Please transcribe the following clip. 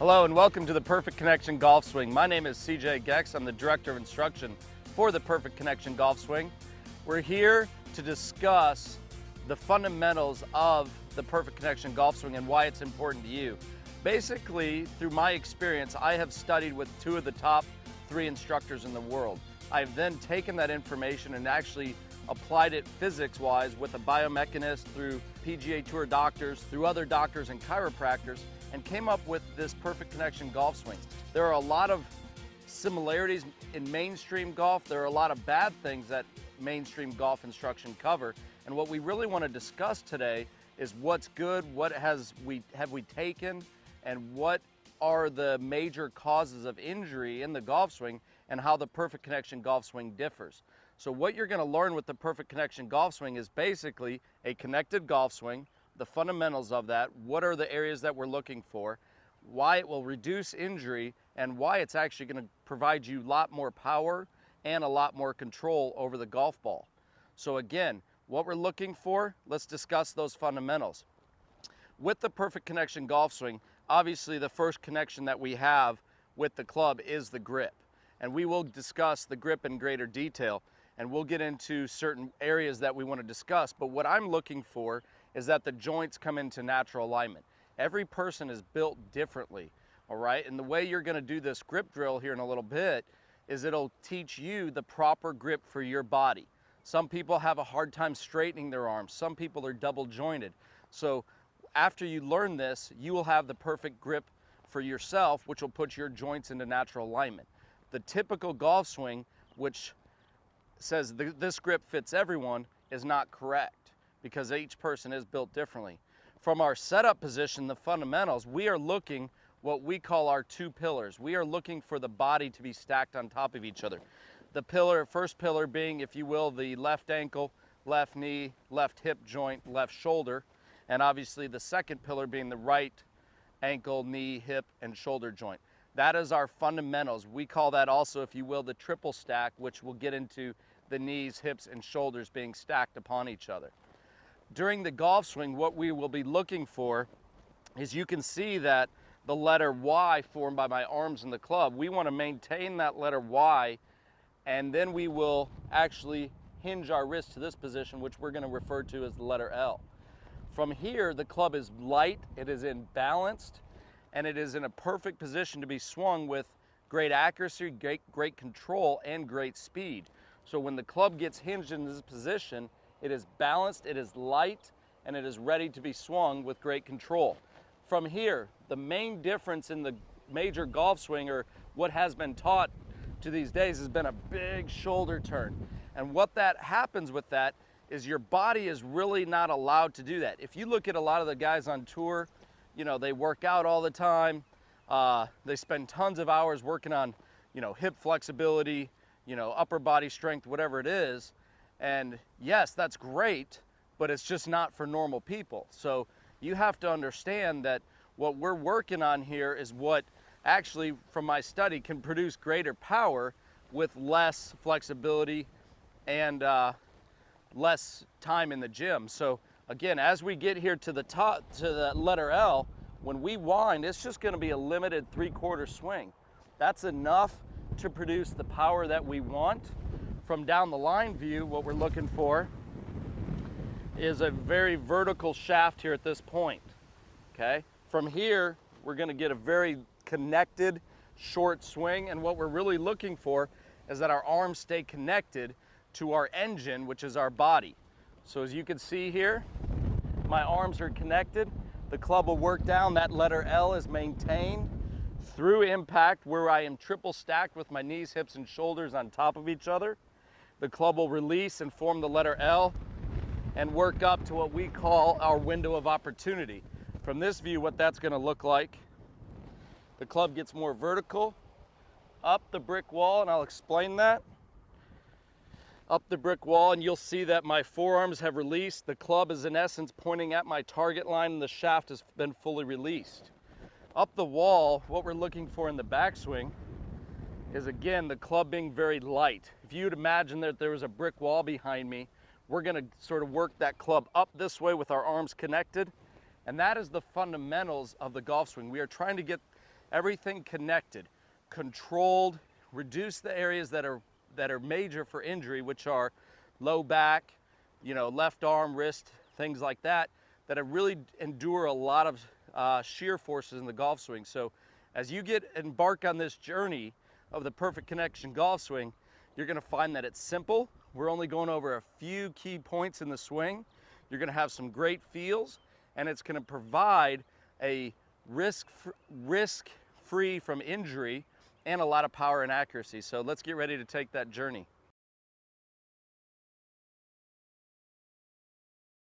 Hello and welcome to the Perfect Connection Golf Swing. My name is CJ Gex. I'm the Director of Instruction for the Perfect Connection Golf Swing. We're here to discuss the fundamentals of the Perfect Connection Golf Swing and why it's important to you. Basically, through my experience, I have studied with two of the top 3 instructors in the world. I've then taken that information and actually applied it physics-wise with a biomechanist, through PGA Tour doctors, through other doctors and chiropractors, and came up with this Perfect Connection Golf Swing. There are a lot of similarities in mainstream golf. There are a lot of bad things that mainstream golf instruction cover. And what we really want to discuss today is what's good, what have we taken, and what are the major causes of injury in the golf swing, and how the Perfect Connection Golf Swing differs. So what you're going to learn with the Perfect Connection Golf Swing is basically a connected golf swing, the fundamentals of that, what are the areas that we're looking for, why it will reduce injury, and why it's actually going to provide you a lot more power and a lot more control over the golf ball. So again, what we're looking for, let's discuss those fundamentals. With the Perfect Connection Golf Swing, obviously the first connection that we have with the club is the grip. And we will discuss the grip in greater detail, and we'll get into certain areas that we want to discuss. But what I'm looking for is that the joints come into natural alignment. Every person is built differently, all right? And the way you're going to do this grip drill here in a little bit is it'll teach you the proper grip for your body. Some people have a hard time straightening their arms. Some people are double jointed. So after you learn this, you will have the perfect grip for yourself, which will put your joints into natural alignment. The typical golf swing, which says this grip fits everyone, is not correct, because each person is built differently. From our setup position, the fundamentals, we are looking what we call our 2 pillars. We are looking for the body to be stacked on top of each other. The first pillar being, if you will, the left ankle, left knee, left hip joint, left shoulder, and obviously the second pillar being the right ankle, knee, hip, and shoulder joint. That is our fundamentals. We call that also, if you will, the triple stack, which we'll get into the knees, hips, and shoulders being stacked upon each other. During the golf swing, what we will be looking for is, you can see that the letter Y formed by my arms in the club. We want to maintain that letter Y, and then we will actually hinge our wrist to this position, which we're going to refer to as the letter L. From here, the club is light, it is in balanced, and it is in a perfect position to be swung with great accuracy, great control, and great speed. So when the club gets hinged in this position, it is balanced, it is light, and it is ready to be swung with great control. From here, the main difference in the major golf swing, or what has been taught to these days, has been a big shoulder turn. And what that happens with that is your body is really not allowed to do that. If you look at a lot of the guys on tour, you know, they work out all the time. They spend tons of hours working on, hip flexibility, upper body strength, whatever it is. And yes, that's great, but it's just not for normal people. So you have to understand that what we're working on here is what actually, from my study, can produce greater power with less flexibility and less time in the gym. So again, as we get here to the top, to the letter L, when we wind, it's just going to be a limited 3/4 swing. That's enough to produce the power that we want. From down the line view, what we're looking for is a very vertical shaft here at this point, okay? From here, we're going to get a very connected, short swing, and what we're really looking for is that our arms stay connected to our engine, which is our body. So as you can see here, my arms are connected. The club will work down. That letter L is maintained through impact, where I am triple stacked with my knees, hips, and shoulders on top of each other. The club will release and form the letter L and work up to what we call our window of opportunity. From this view, what that's going to look like, the club gets more vertical up the brick wall, and I'll explain that. Up the brick wall, and you'll see that my forearms have released. The club is in essence pointing at my target line, and the shaft has been fully released. Up the wall, what we're looking for in the backswing is, again, the club being very light. If you'd imagine that there was a brick wall behind me, we're going to sort of work that club up this way with our arms connected, and that is the fundamentals of the golf swing. We are trying to get everything connected, controlled, reduce the areas that are major for injury, which are low back, left arm, wrist, things like that, that really endure a lot of shear forces in the golf swing. So as you embark on this journey of the Perfect Connection golf swing, you're gonna find that it's simple. We're only going over a few key points in the swing. You're gonna have some great feels, and it's gonna provide a risk-free from injury and a lot of power and accuracy. So let's get ready to take that journey.